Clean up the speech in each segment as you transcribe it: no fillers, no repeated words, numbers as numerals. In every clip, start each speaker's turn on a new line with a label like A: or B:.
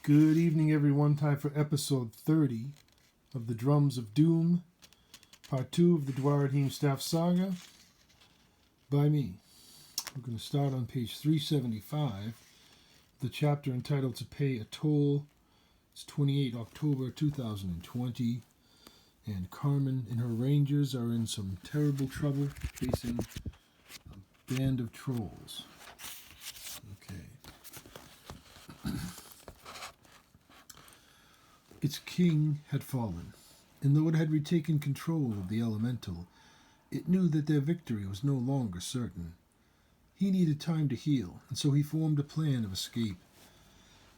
A: Good evening, everyone. Time for episode 30 of the Drums of Doom, part 2 of the Duaredheim staff saga by me. We're going to start on page 375, the chapter entitled To Pay a Toll. It's 28 October 2020, and Carmen and her rangers are in some terrible trouble facing a band of trolls. Okay. Its king had fallen, and though it had retaken control of the elemental, it knew that their victory was no longer certain. He needed time to heal, and so he formed a plan of escape.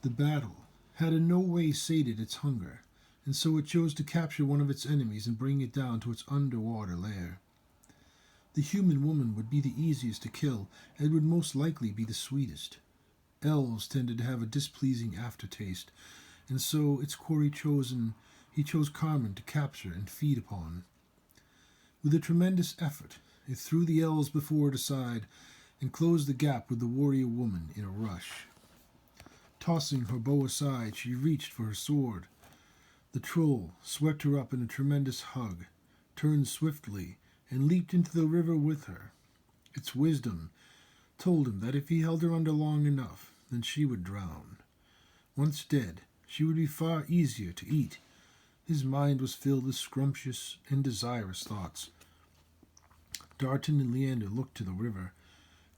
A: The battle had in no way sated its hunger, and so it chose to capture one of its enemies and bring it down to its underwater lair. The human woman would be the easiest to kill, and would most likely be the sweetest. Elves tended to have a displeasing aftertaste, and so its quarry he chose Carmen to capture and feed upon. With a tremendous effort, it threw the elves before it aside and closed the gap with the warrior woman in a rush. Tossing her bow aside, she reached for her sword. The troll swept her up in a tremendous hug, turned swiftly, and leaped into the river with her. Its wisdom told him that if he held her under long enough, then she would drown. Once dead, she would be far easier to eat. His mind was filled with scrumptious and desirous thoughts. Darton and Leander looked to the river.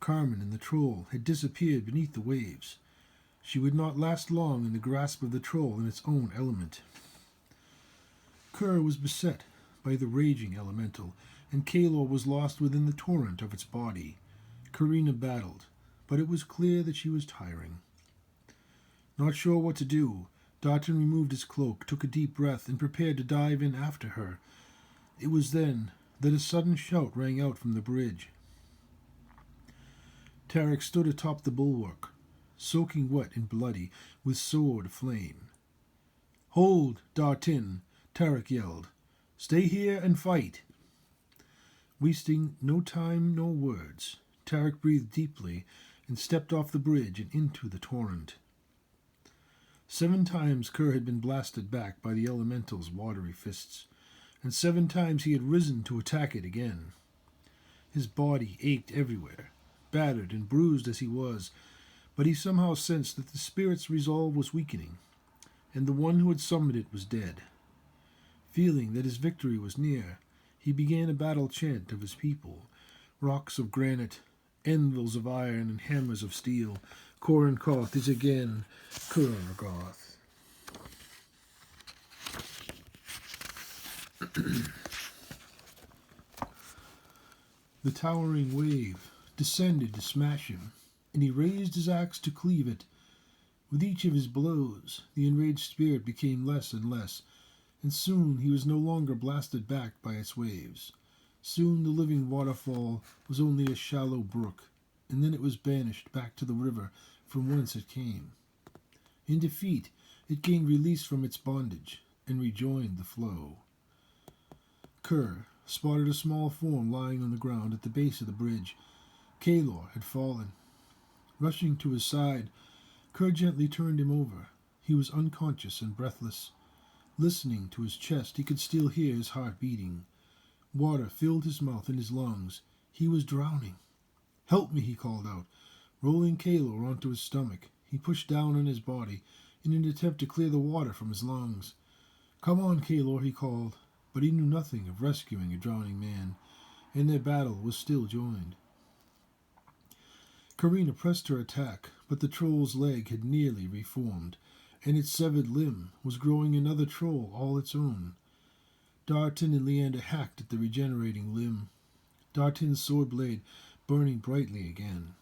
A: Carmen and the troll had disappeared beneath the waves. She would not last long in the grasp of the troll in its own element. Kerr was beset by the raging elemental, and Kalor was lost within the torrent of its body. Karina battled, but it was clear that she was tiring. Not sure what to do, Darton removed his cloak, took a deep breath, and prepared to dive in after her. It was then that a sudden shout rang out from the bridge. Tarek stood atop the bulwark, soaking wet and bloody, with sword aflame. "Hold, Darton!" Tarek yelled. "Stay here and fight!" Wasting no time nor words, Tarek breathed deeply and stepped off the bridge and into the torrent. 7 times Kerr had been blasted back by the elemental's watery fists, and 7 times he had risen to attack it again. His body ached everywhere, battered and bruised as he was, but he somehow sensed that the spirit's resolve was weakening, and the one who had summoned it was dead. Feeling that his victory was near, he began a battle chant of his people: rocks of granite, anvils of iron, and hammers of steel. Corin Koth is again Kuraragoth. The towering wave descended to smash him, and he raised his axe to cleave it. With each of his blows, the enraged spirit became less and less, and soon he was no longer blasted back by its waves. Soon the living waterfall was only a shallow brook, and then it was banished back to the river from whence it came. In defeat, it gained release from its bondage and rejoined the flow. Kerr spotted a small form lying on the ground at the base of the bridge. Kalor had fallen. Rushing to his side, Kerr gently turned him over. He was unconscious and breathless. Listening to his chest, he could still hear his heart beating. Water filled his mouth and his lungs. He was drowning. "Help me," he called out. Rolling Kalor onto his stomach, he pushed down on his body in an attempt to clear the water from his lungs. "Come on, Kalor," he called, but he knew nothing of rescuing a drowning man, and their battle was still joined. Karina pressed her attack, but the troll's leg had nearly reformed, and its severed limb was growing another troll all its own. Darton and Leander hacked at the regenerating limb, Darton's sword blade burning brightly again.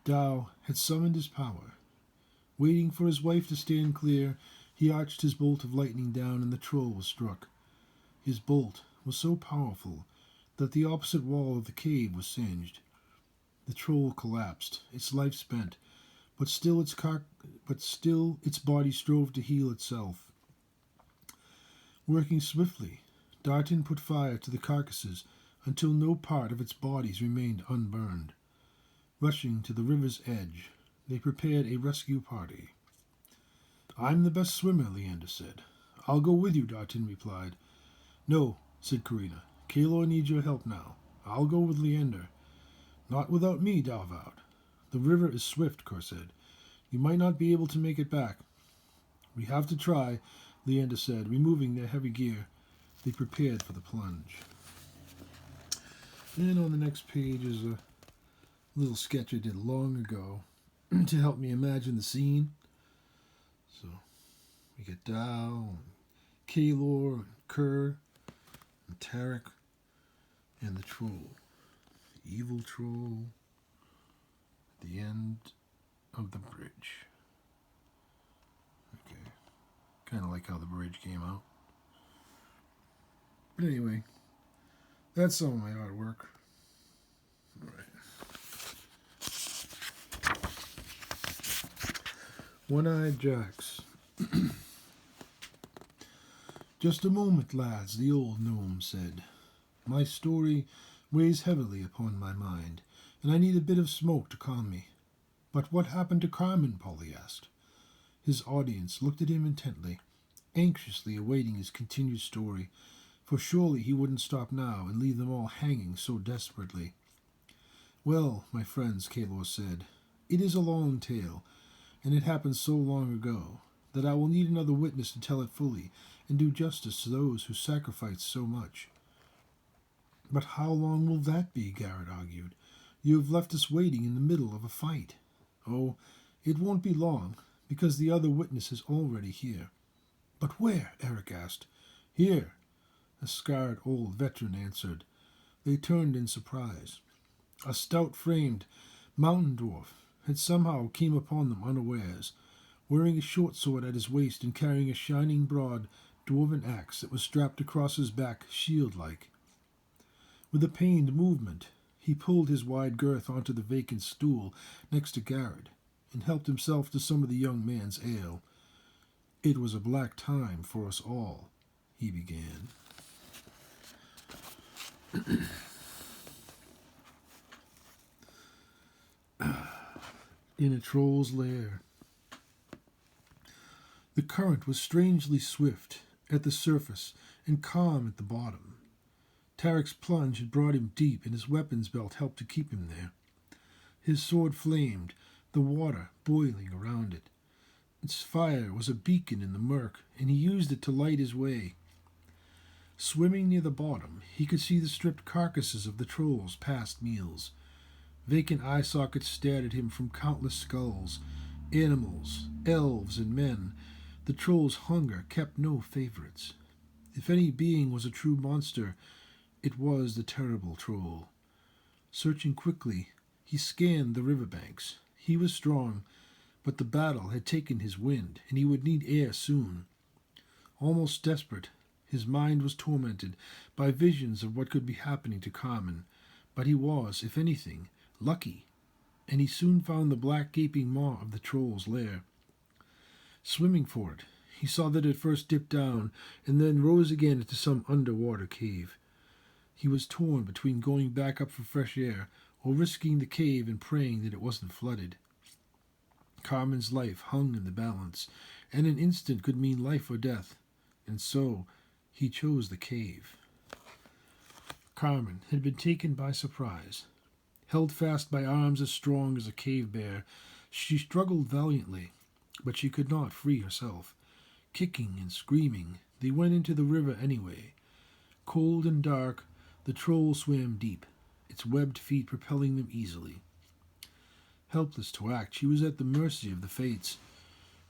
A: Dow had summoned his power. Waiting for his wife to stand clear, he arched his bolt of lightning down, and the troll was struck. His bolt was so powerful that the opposite wall of the cave was singed. The troll collapsed, its life spent, but still its body strove to heal itself. Working swiftly, Darton put fire to the carcasses until no part of its bodies remained unburned. Rushing to the river's edge, they prepared a rescue party. I'm the best swimmer, Leander said. I'll go with you, Dartin replied. No, said Karina. Kalor needs your help now. I'll go with Leander. Not without me, Dar vowed. The river is swift, Kor said. You might not be able to make it back. We have to try, Leander said, removing their heavy gear. They prepared for the plunge. And on the next page is a little sketch I did long ago to help me imagine the scene. So we get Dow, and Kalor, and Kerr, and Tarek, and the troll. The evil troll at the end of the bridge. Okay. Kind of like how the bridge came out. But anyway, that's some of my artwork. Alright. One-Eyed Jacks. Just a moment, lads, the old gnome said. My story weighs heavily upon my mind, and I need a bit of smoke to calm me. But what happened to Carmen? Polly asked. His audience looked at him intently, anxiously awaiting his continued story, for surely he wouldn't stop now and leave them all hanging so desperately. Well, my friends, Kalor said, it is a long tale, and it happened so long ago that I will need another witness to tell it fully and do justice to those who sacrificed so much. But how long will that be? Garrett argued. You have left us waiting in the middle of a fight. Oh, it won't be long, because the other witness is already here. But where? Eric asked. Here, a scarred old veteran answered. They turned in surprise. A stout-framed mountain dwarf had somehow came upon them unawares, wearing a short sword at his waist and carrying a shining broad dwarven axe that was strapped across his back shield-like. With a pained movement, he pulled his wide girth onto the vacant stool next to Garrett and helped himself to some of the young man's ale. It was a black time for us all, he began. In aTroll's lair. The current was strangely swift at the surface and calm at the bottom. Tarek's plunge had brought him deep, and his weapons belt helped to keep him there. His sword flamed, the water boiling around it. Its fire was a beacon in the murk, and he used it to light his way. Swimming near the bottom, he could see the stripped carcasses of the trolls past meals. Vacant eye sockets stared at him from countless skulls. Animals, elves, and men. The troll's hunger kept no favorites. If any being was a true monster, it was the terrible troll. Searching quickly, he scanned the riverbanks. He was strong, but the battle had taken his wind, and he would need air soon. Almost desperate, his mind was tormented by visions of what could be happening to Carmen, but he was, if anything, lucky, and he soon found the black gaping maw of the troll's lair. Swimming for it, he saw that it first dipped down and then rose again into some underwater cave. He was torn between going back up for fresh air or risking the cave and praying that it wasn't flooded. Carmen's life hung in the balance, and an instant could mean life or death, and so he chose the cave. Carmen had been taken by surprise. Held fast by arms as strong as a cave bear, she struggled valiantly, but she could not free herself. Kicking and screaming, they went into the river anyway. Cold and dark, the troll swam deep, its webbed feet propelling them easily. Helpless to act, she was at the mercy of the fates.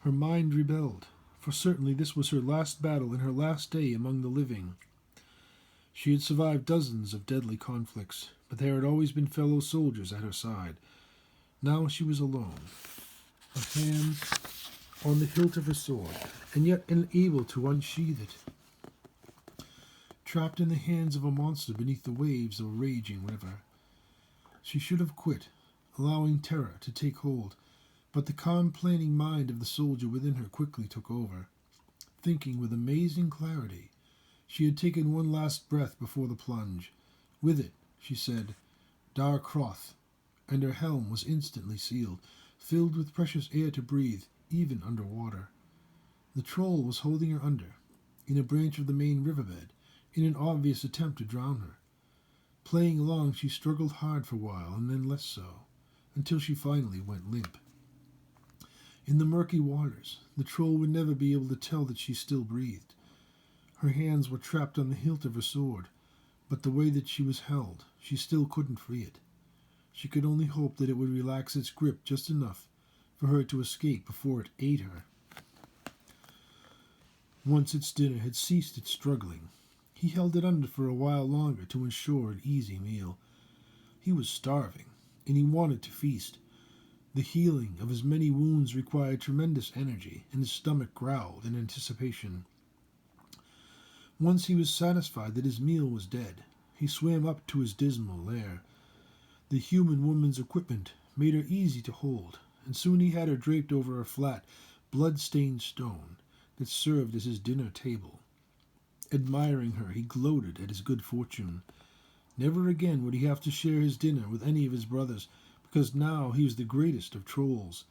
A: Her mind rebelled, for certainly this was her last battle and her last day among the living. She had survived dozens of deadly conflicts, but there had always been fellow soldiers at her side. Now she was alone, her hands on the hilt of her sword, and yet unable to unsheath it. Trapped in the hands of a monster beneath the waves of a raging river. She should have quit, allowing terror to take hold, but the calm planning mind of the soldier within her quickly took over. Thinking with amazing clarity, she had taken one last breath before the plunge. With it, she said, Dar Croth, and her helm was instantly sealed, filled with precious air to breathe, even underwater. The troll was holding her under, in a branch of the main riverbed, in an obvious attempt to drown her. Playing along, she struggled hard for a while, and then less so, until she finally went limp. In the murky waters, the troll would never be able to tell that she still breathed. Her hands were trapped on the hilt of her sword, but the way that she was held, she still couldn't free it. She could only hope that it would relax its grip just enough for her to escape before it ate her. Once its dinner had ceased its struggling, he held it under for a while longer to ensure an easy meal. He was starving, and he wanted to feast. The healing of his many wounds required tremendous energy, and his stomach growled in anticipation. Once he was satisfied that his meal was dead, he swam up to his dismal lair. The human woman's equipment made her easy to hold, and soon he had her draped over a flat, blood-stained stone that served as his dinner table. Admiring her, he gloated at his good fortune. Never again would he have to share his dinner with any of his brothers, because now he was the greatest of trolls.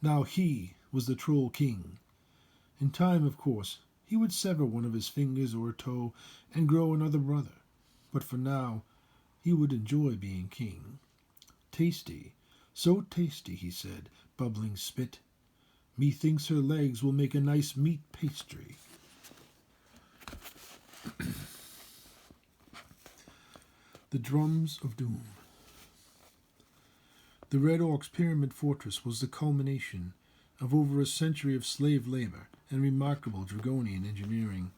A: Now he was the Troll King. In time, of course, he would sever one of his fingers or a toe and grow another brother. But for now, he would enjoy being king. Tasty, so tasty, he said, bubbling spit. Methinks her legs will make a nice meat pastry. The Drums of Doom. The Red Orc's pyramid fortress was the culmination of over a century of slave labor and remarkable Dragonian engineering.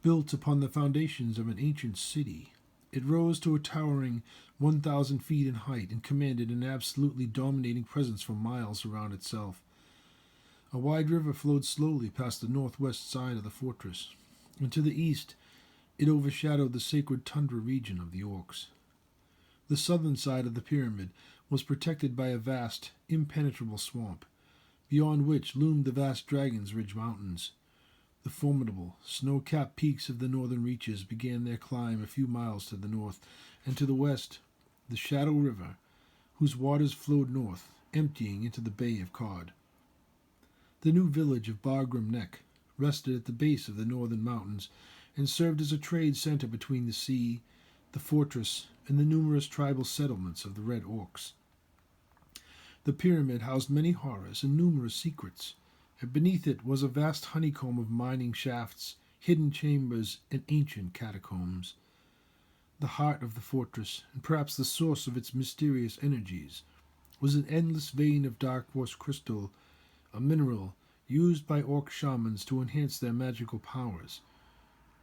A: Built upon the foundations of an ancient city, it rose to a towering 1,000 feet in height and commanded an absolutely dominating presence for miles around itself. A wide river flowed slowly past the northwest side of the fortress, and to the east it overshadowed the sacred tundra region of the Orcs. The southern side of the pyramid was protected by a vast, impenetrable swamp, beyond which loomed the vast Dragon's Ridge Mountains. The formidable, snow-capped peaks of the northern reaches began their climb a few miles to the north, and to the west, the Shadow River, whose waters flowed north, emptying into the Bay of Cod. The new village of Bargrim Neck rested at the base of the northern mountains and served as a trade center between the sea, the fortress, and the numerous tribal settlements of the Red Orcs. The pyramid housed many horrors and numerous secrets, and beneath it was a vast honeycomb of mining shafts, hidden chambers, and ancient catacombs. The heart of the fortress, and perhaps the source of its mysterious energies, was an endless vein of dark quartz crystal, a mineral used by Orc shamans to enhance their magical powers.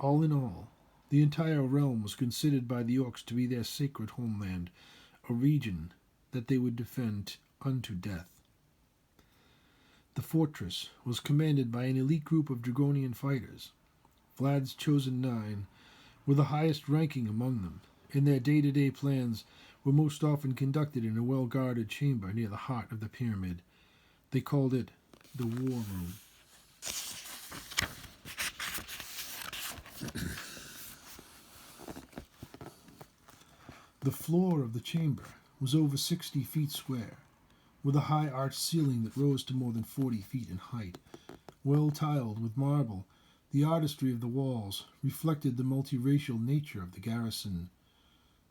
A: All in all, the entire realm was considered by the Orcs to be their sacred homeland, a region that they would defend unto death. The fortress was commanded by an elite group of Dragonian fighters. Vlad's chosen 9 were the highest ranking among them, and their day-to-day plans were most often conducted in a well-guarded chamber near the heart of the pyramid. They called it the War Room. The floor of the chamber was over 60 feet square, with a high arched ceiling that rose to more than 40 feet in height. Well tiled with marble, the artistry of the walls reflected the multiracial nature of the garrison.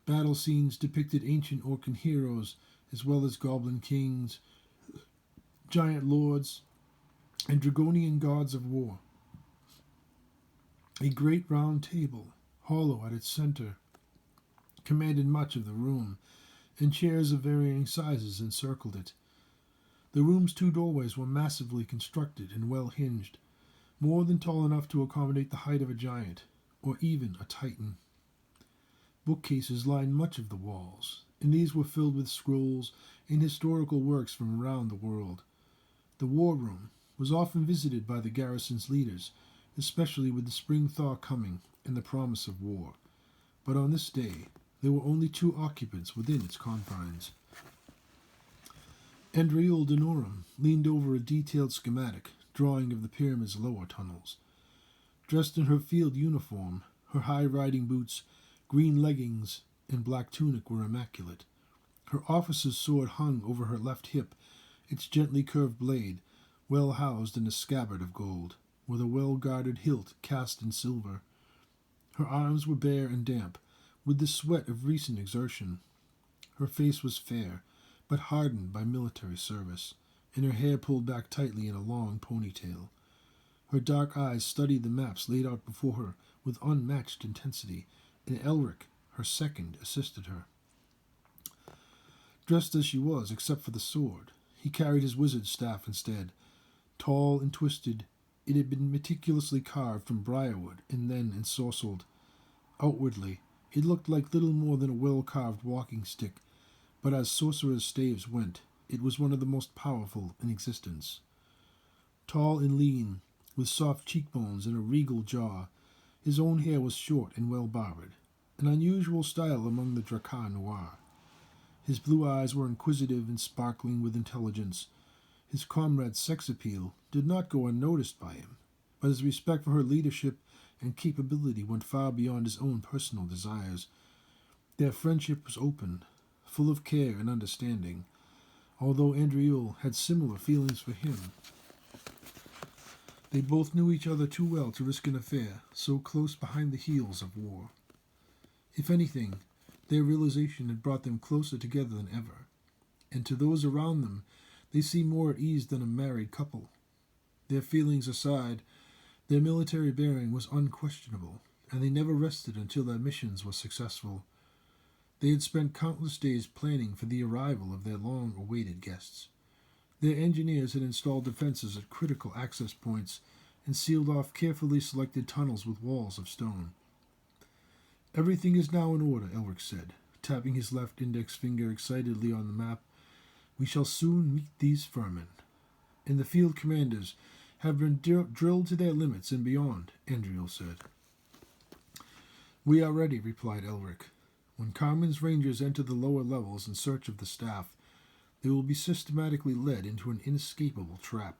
A: Battle scenes depicted ancient Orcan heroes, as well as goblin kings, giant lords, and Dragonian gods of war. A great round table, hollow at its center, commanded much of the room, and chairs of varying sizes encircled it. The room's 2 doorways were massively constructed and well hinged, more than tall enough to accommodate the height of a giant, or even a titan. Bookcases lined much of the walls, and these were filled with scrolls and historical works from around the world. The war room was often visited by the garrison's leaders, especially with the spring thaw coming and the promise of war. But on this day, there were only 2 occupants within its confines. Andriel Denorum leaned over a detailed schematic drawing of the pyramid's lower tunnels. Dressed in her field uniform, her high riding boots, green leggings, and black tunic were immaculate. Her officer's sword hung over her left hip, its gently curved blade well housed in a scabbard of gold. with a well-guarded hilt cast in silver. Her arms were bare and damp, with the sweat of recent exertion. Her face was fair, but hardened by military service, and her hair pulled back tightly in a long ponytail. Her dark eyes studied the maps laid out before her with unmatched intensity, and Elric, her second, assisted her. Dressed as she was, except for the sword, he carried his wizard's staff instead. Tall and twisted, it had been meticulously carved from briarwood and then ensorcelled. Outwardly, it looked like little more than a well-carved walking stick, but as sorcerers' staves went, it was one of the most powerful in existence. Tall and lean, with soft cheekbones and a regal jaw, his own hair was short and well-barbered, an unusual style among the Drakkar Noir. His blue eyes were inquisitive and sparkling with intelligence. His comrade's sex appeal did not go unnoticed by him, but his respect for her leadership and capability went far beyond his own personal desires. Their friendship was open, full of care and understanding, although Andriel had similar feelings for him. They both knew each other too well to risk an affair so close behind the heels of war. If anything, their realization had brought them closer together than ever, and to those around them, they seemed more at ease than a married couple. Their feelings aside, their military bearing was unquestionable, and they never rested until their missions were successful. They had spent countless days planning for the arrival of their long-awaited guests. Their engineers had installed defenses at critical access points and sealed off carefully selected tunnels with walls of stone. "Everything is now in order," Elric said, tapping his left index finger excitedly on the map. "We shall soon meet these vermin. And the field commanders have been drilled to their limits and beyond," Andriel said. "We are ready," replied Elric. "When Carmen's rangers enter the lower levels in search of the staff, they will be systematically led into an inescapable trap.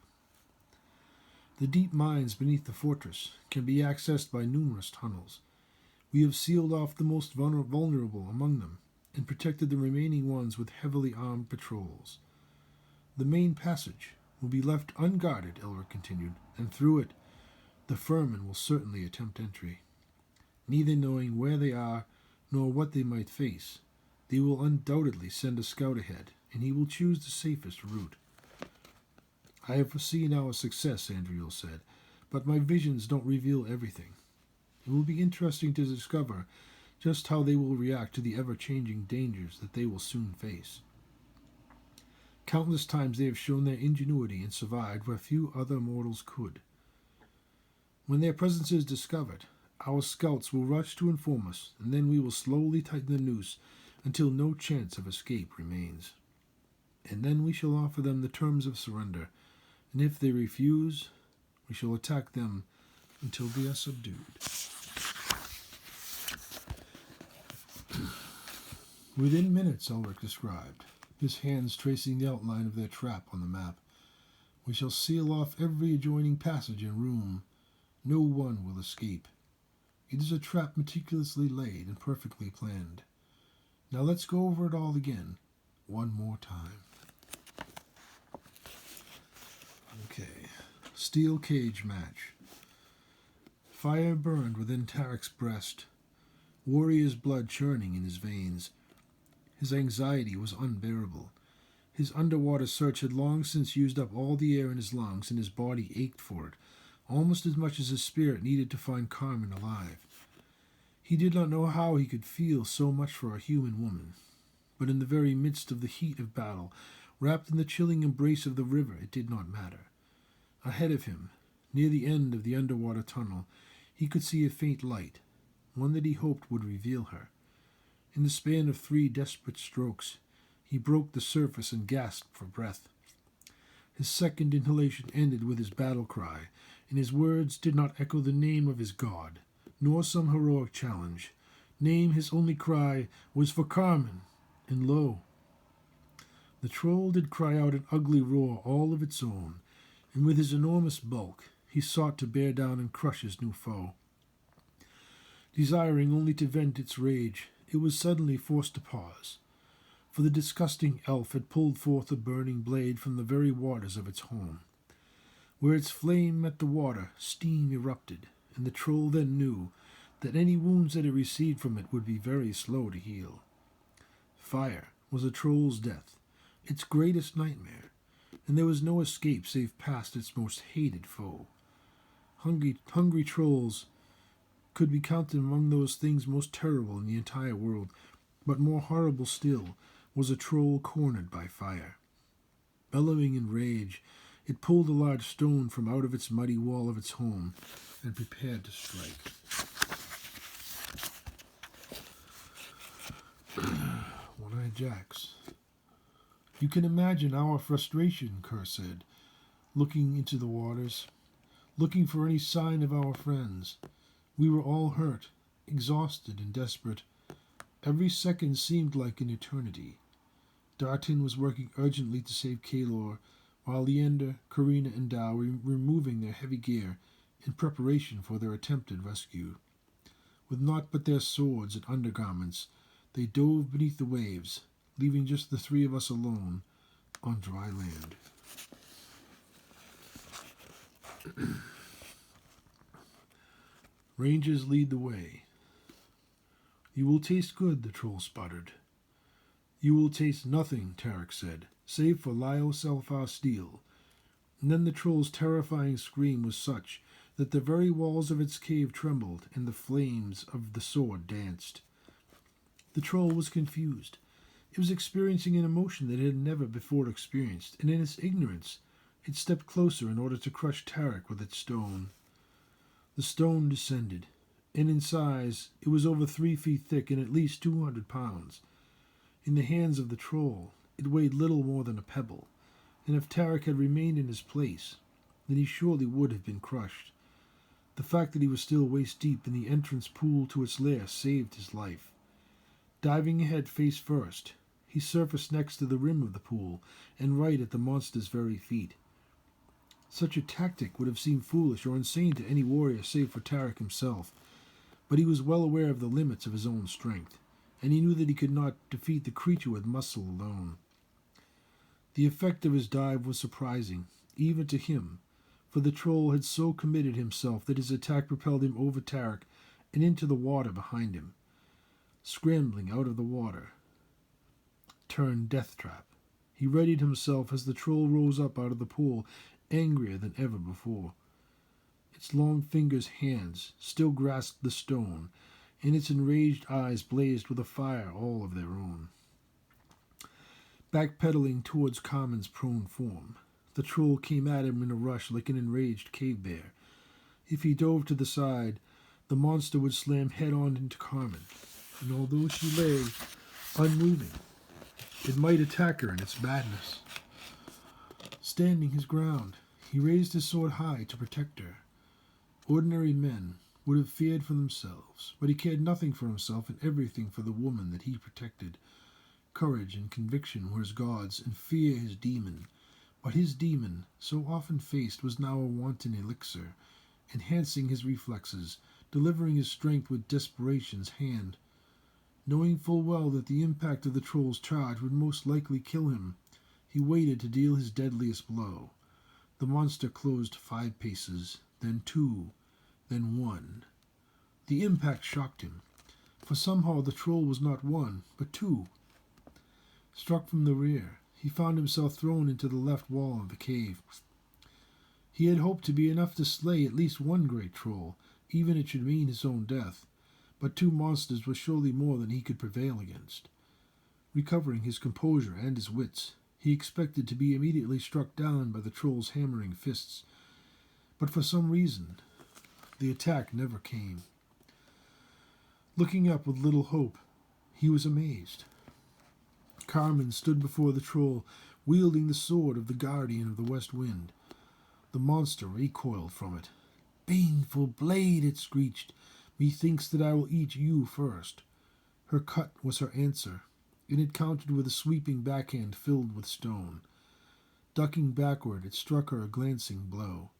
A: The deep mines beneath the fortress can be accessed by numerous tunnels. We have sealed off the most vulnerable among them and protected the remaining ones with heavily armed patrols. The main passage will be left unguarded," Elric continued, "and through it, the vermin will certainly attempt entry. Neither knowing where they are nor what they might face, they will undoubtedly send a scout ahead, and he will choose the safest route." "I have foreseen our success," Andriel said, "but my visions don't reveal everything. It will be interesting to discover just how they will react to the ever-changing dangers that they will soon face. Countless times they have shown their ingenuity and survived where few other mortals could. When their presence is discovered, our scouts will rush to inform us, and then we will slowly tighten the noose until no chance of escape remains. And then we shall offer them the terms of surrender, and if they refuse, we shall attack them until they are subdued." Within minutes, Elric described, his hands tracing the outline of their trap on the map, "we shall seal off every adjoining passage and room. No one will escape. It is a trap meticulously laid and perfectly planned. Now let's go over it all again, one more time." Okay. Steel cage match. Fire burned within Tarek's breast, warrior's blood churning in his veins. His anxiety was unbearable. His underwater search had long since used up all the air in his lungs, and his body ached for it, almost as much as his spirit needed to find Carmen alive. He did not know how he could feel so much for a human woman, but in the very midst of the heat of battle, wrapped in the chilling embrace of the river, it did not matter. Ahead of him, near the end of the underwater tunnel, he could see a faint light, one that he hoped would reveal her. In the span of 3 desperate strokes, he broke the surface and gasped for breath. His second inhalation ended with his battle cry, and his words did not echo the name of his god, nor some heroic challenge. His only cry was for Carmen, and lo! The troll did cry out an ugly roar all of its own, and with his enormous bulk, he sought to bear down and crush his new foe. Desiring only to vent its rage, it was suddenly forced to pause, for the disgusting elf had pulled forth a burning blade from the very waters of its home. Where its flame met the water, steam erupted, and the troll then knew that any wounds that it received from it would be very slow to heal. Fire was a troll's death, its greatest nightmare, and there was no escape save past its most hated foe. Hungry trolls could be counted among those things most terrible in the entire world, but more horrible still was a troll cornered by fire. Bellowing in rage, it pulled a large stone from out of its muddy wall of its home and prepared to strike. One-eyed Jacks. You can imagine our frustration, Kerr said, looking into the waters, looking for any sign of our friends. We were all hurt, exhausted and desperate. Every second seemed like an eternity. Dartin was working urgently to save Kalor, while Leander, Karina, and Dow were removing their heavy gear in preparation for their attempted rescue. With naught but their swords and undergarments, they dove beneath the waves, leaving just the three of us alone on dry land. Rangers lead the way. You will taste good, the troll sputtered. You will taste nothing, Tarek said, save for Lyoselfar steel. And then the troll's terrifying scream was such that the very walls of its cave trembled and the flames of the sword danced. The troll was confused. It was experiencing an emotion that it had never before experienced, and in its ignorance it stepped closer in order to crush Tarek with its stone. The stone descended, and in size it was over 3 feet thick and at least 200 pounds. In the hands of the troll, it weighed little more than a pebble, and if Tarek had remained in his place, then he surely would have been crushed. The fact that he was still waist-deep in the entrance pool to its lair saved his life. Diving ahead face first, he surfaced next to the rim of the pool and right at the monster's very feet. Such a tactic would have seemed foolish or insane to any warrior save for Tarek himself, but he was well aware of the limits of his own strength, and he knew that he could not defeat the creature with muscle alone. The effect of his dive was surprising, even to him, for the troll had so committed himself that his attack propelled him over Tarek and into the water behind him. Scrambling out of the water, turned death trap, he readied himself as the troll rose up out of the pool, angrier than ever before. Its long fingers' hands still grasped the stone, and its enraged eyes blazed with a fire all of their own. Backpedaling towards Carmen's prone form, the troll came at him in a rush like an enraged cave bear. If he dove to the side, the monster would slam head-on into Carmen, and although she lay unmoving, it might attack her in its madness. Standing his ground, he raised his sword high to protect her. Ordinary men would have feared for themselves, but he cared nothing for himself and everything for the woman that he protected. Courage and conviction were his gods, and fear his demon. But his demon, so often faced, was now a wanton elixir, enhancing his reflexes, delivering his strength with desperation's hand. Knowing full well that the impact of the troll's charge would most likely kill him, he waited to deal his deadliest blow. The monster closed 5 paces, then 2, then 1. The impact shocked him, for somehow the troll was not 1, but 2. Struck from the rear, he found himself thrown into the left wall of the cave. He had hoped to be enough to slay at least one great troll, even if it should mean his own death, but 2 monsters were surely more than he could prevail against. Recovering his composure and his wits, he expected to be immediately struck down by the troll's hammering fists, but for some reason, the attack never came. Looking up with little hope, he was amazed. Carmen stood before the troll, wielding the sword of the guardian of the west wind. The monster recoiled from it. "Baneful blade," it screeched. "Methinks that I will eat you first." Her cut was her answer, and it countered with a sweeping backhand filled with stone. Ducking backward, it struck her a glancing blow.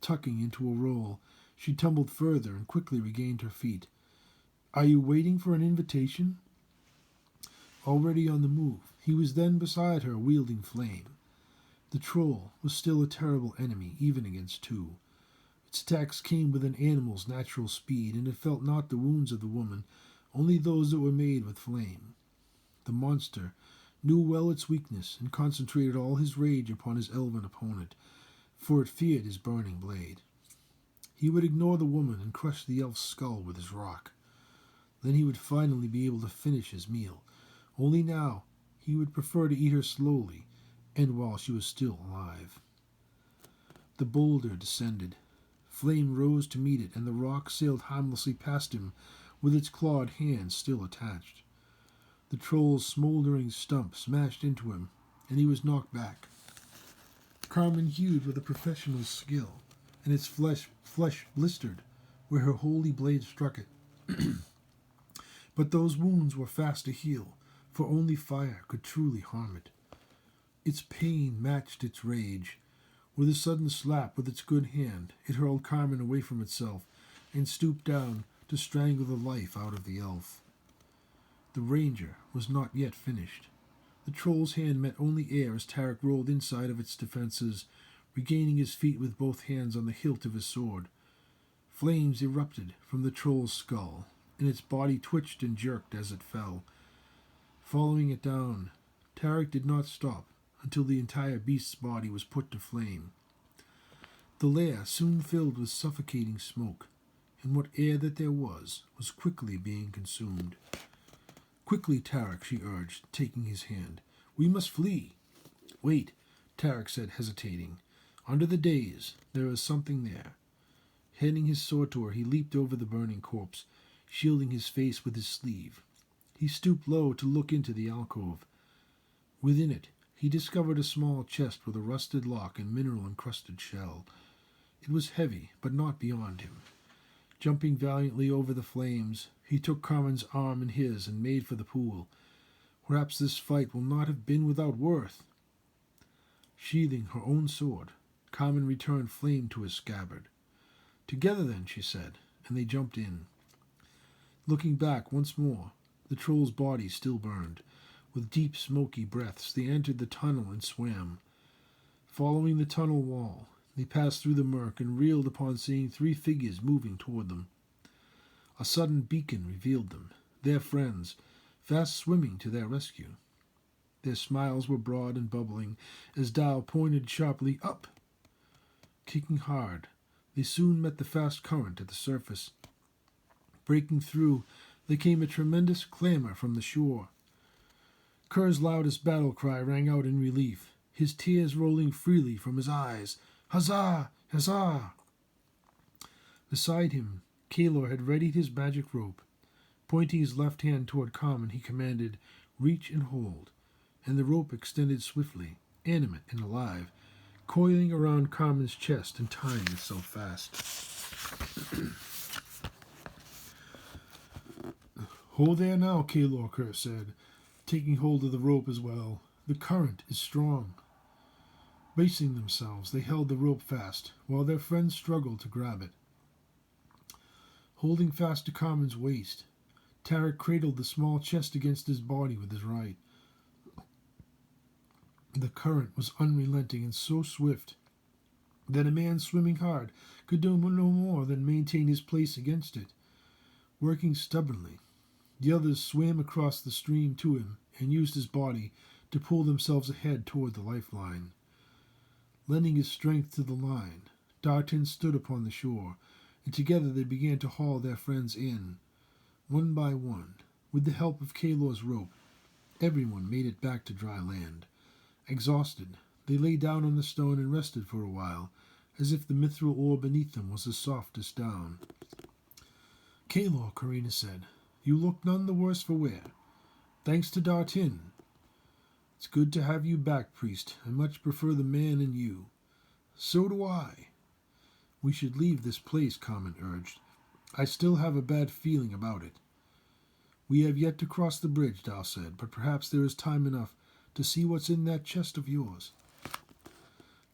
A: Tucking into a roll, she tumbled further and quickly regained her feet. "Are you waiting for an invitation?" Already on the move, he was then beside her, wielding flame. The troll was still a terrible enemy, even against two. Its attacks came with an animal's natural speed, and it felt not the wounds of the woman, only those that were made with flame. The monster knew well its weakness, and concentrated all his rage upon his elven opponent, for it feared his burning blade. He would ignore the woman and crush the elf's skull with his rock. Then he would finally be able to finish his meal. Only now he would prefer to eat her slowly, and while she was still alive. The boulder descended. Flame rose to meet it, and the rock sailed harmlessly past him, with its clawed hands still attached. The troll's smoldering stump smashed into him, and he was knocked back. Carmen hewed with a professional's skill, and its flesh blistered where her holy blade struck it. But those wounds were fast to heal, for only fire could truly harm it. Its pain matched its rage. With a sudden slap with its good hand, it hurled Carmen away from itself and stooped down to strangle the life out of the elf. The ranger was not yet finished. The troll's hand met only air as Tarek rolled inside of its defenses, regaining his feet with both hands on the hilt of his sword. Flames erupted from the troll's skull, and its body twitched and jerked as it fell. Following it down, Tarek did not stop until the entire beast's body was put to flame. The lair soon filled with suffocating smoke, and what air that there was quickly being consumed. "Quickly, Tarek," she urged, taking his hand. "We must flee." "Wait," Tarek said, hesitating. "Under the dais, there is something there." Handing his sword to her, he leaped over the burning corpse, shielding his face with his sleeve. He stooped low to look into the alcove. Within it, he discovered a small chest with a rusted lock and mineral-encrusted shell. It was heavy, but not beyond him. Jumping valiantly over the flames, he took Carmen's arm in his and made for the pool. Perhaps this fight will not have been without worth. Sheathing her own sword, Carmen returned flame to his scabbard. "Together then," she said, and they jumped in. Looking back once more, the troll's body still burned. With deep, smoky breaths, they entered the tunnel and swam. Following the tunnel wall, they passed through the murk and reeled upon seeing 3 figures moving toward them. A sudden beacon revealed them, their friends, fast swimming to their rescue. Their smiles were broad and bubbling as Dow pointed sharply up. Kicking hard, they soon met the fast current at the surface. Breaking through, there came a tremendous clamor from the shore. Kerr's loudest battle cry rang out in relief, his tears rolling freely from his eyes. "Huzzah! Huzzah!" Beside him, Kalor had readied his magic rope. Pointing his left hand toward Carmen, he commanded, "Reach and hold," and the rope extended swiftly, animate and alive, coiling around Carmen's chest and tying itself fast. "Hold there now, Kalor," Kerr said, taking hold of the rope as well. "The current is strong." Bracing themselves, they held the rope fast, while their friends struggled to grab it. Holding fast to Carmen's waist, Tarek cradled the small chest against his body with his right. The current was unrelenting and so swift that a man swimming hard could do no more than maintain his place against it. Working stubbornly, the others swam across the stream to him and used his body to pull themselves ahead toward the lifeline. Lending his strength to the line, Dartin stood upon the shore, and together they began to haul their friends in. One by one, with the help of Kalor's rope, everyone made it back to dry land. Exhausted, they lay down on the stone and rested for a while, as if the mithril ore beneath them was the softest down. "Kalor," Karina said, "you look none the worse for wear. Thanks to Dartin. It's good to have you back, priest. I much prefer the man in you." "So do I." "We should leave this place," Carmen urged. "I still have a bad feeling about it." "We have yet to cross the bridge," Dow said, "but perhaps there is time enough to see what's in that chest of yours."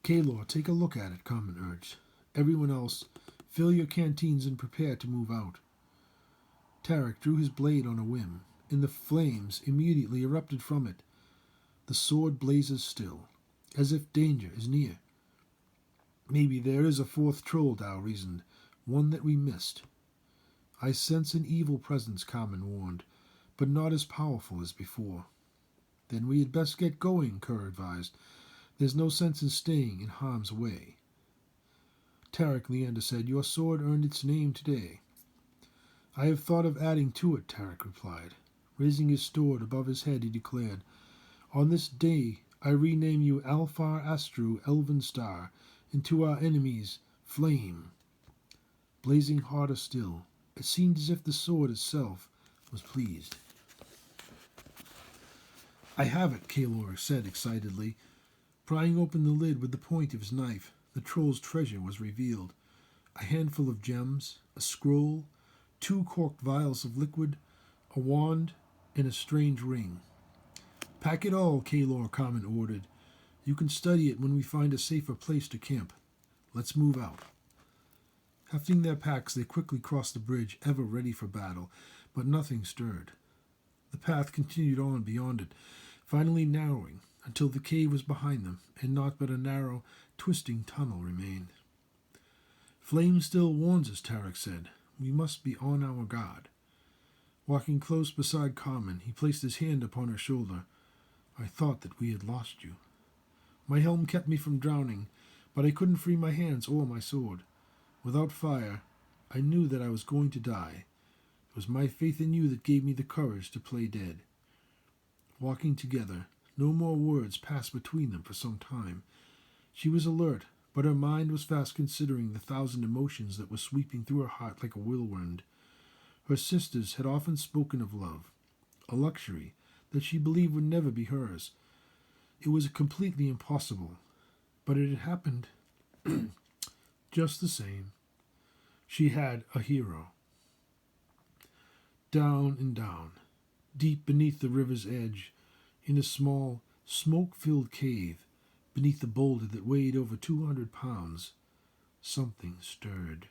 A: "Kalor, take a look at it," Carmen urged. "Everyone else, fill your canteens and prepare to move out." Tarek drew his blade on a whim, and the flames immediately erupted from it. The sword blazes still. as if danger is near. Maybe there is a fourth troll, Dow reasoned, one that we missed. I sense an evil presence, Carmen warned, but not as powerful as before. Then we had best get going, Kerr advised. There's no sense in staying in harm's way. Tarek, Leander said, your sword earned its name today. I have thought of adding to it, Tarek replied. Raising his sword above his head, he declared, on this day I rename you Alfar Astru, Elven Star, and to our enemies, Flame. Blazing harder still, it seemed as if the sword itself was pleased. I have it, Kalor said excitedly. Prying open the lid with the point of his knife, the troll's treasure was revealed. A handful of gems, a scroll, 2 corked vials of liquid, a wand, and a strange ring. Pack it all, Kalor Carmen ordered. You can study it when we find a safer place to camp. Let's move out. Hefting their packs, they quickly crossed the bridge, ever ready for battle, but nothing stirred. The path continued on beyond it, finally narrowing until the cave was behind them, and naught but a narrow, twisting tunnel remained. Flame still warns us, Tarek said. We must be on our guard. Walking close beside Carmen, he placed his hand upon her shoulder. I thought that we had lost you. My helm kept me from drowning, but I couldn't free my hands or my sword. Without fire, I knew that I was going to die. It was my faith in you that gave me the courage to play dead. Walking together, no more words passed between them for some time. She was alert, but her mind was fast considering the 1,000 emotions that were sweeping through her heart like a whirlwind. Her sisters had often spoken of love, a luxury that she believed would never be hers. It was completely impossible, but it had happened just the same. She had a hero. Down and down, deep beneath the river's edge, in a small, smoke-filled cave, beneath the boulder that weighed over 200 pounds, something stirred.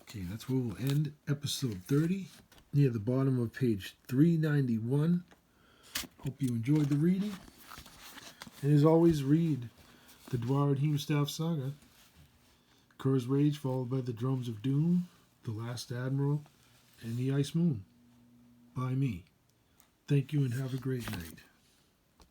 A: Okay, that's where we'll end episode 30, near the bottom of page 391. Hope you enjoyed the reading. And as always, read the Duaredheim Staff Saga, Kerr's Rage, followed by the Drums of Doom, The Last Admiral, and The Ice Moon, by me. Thank you and have a great night.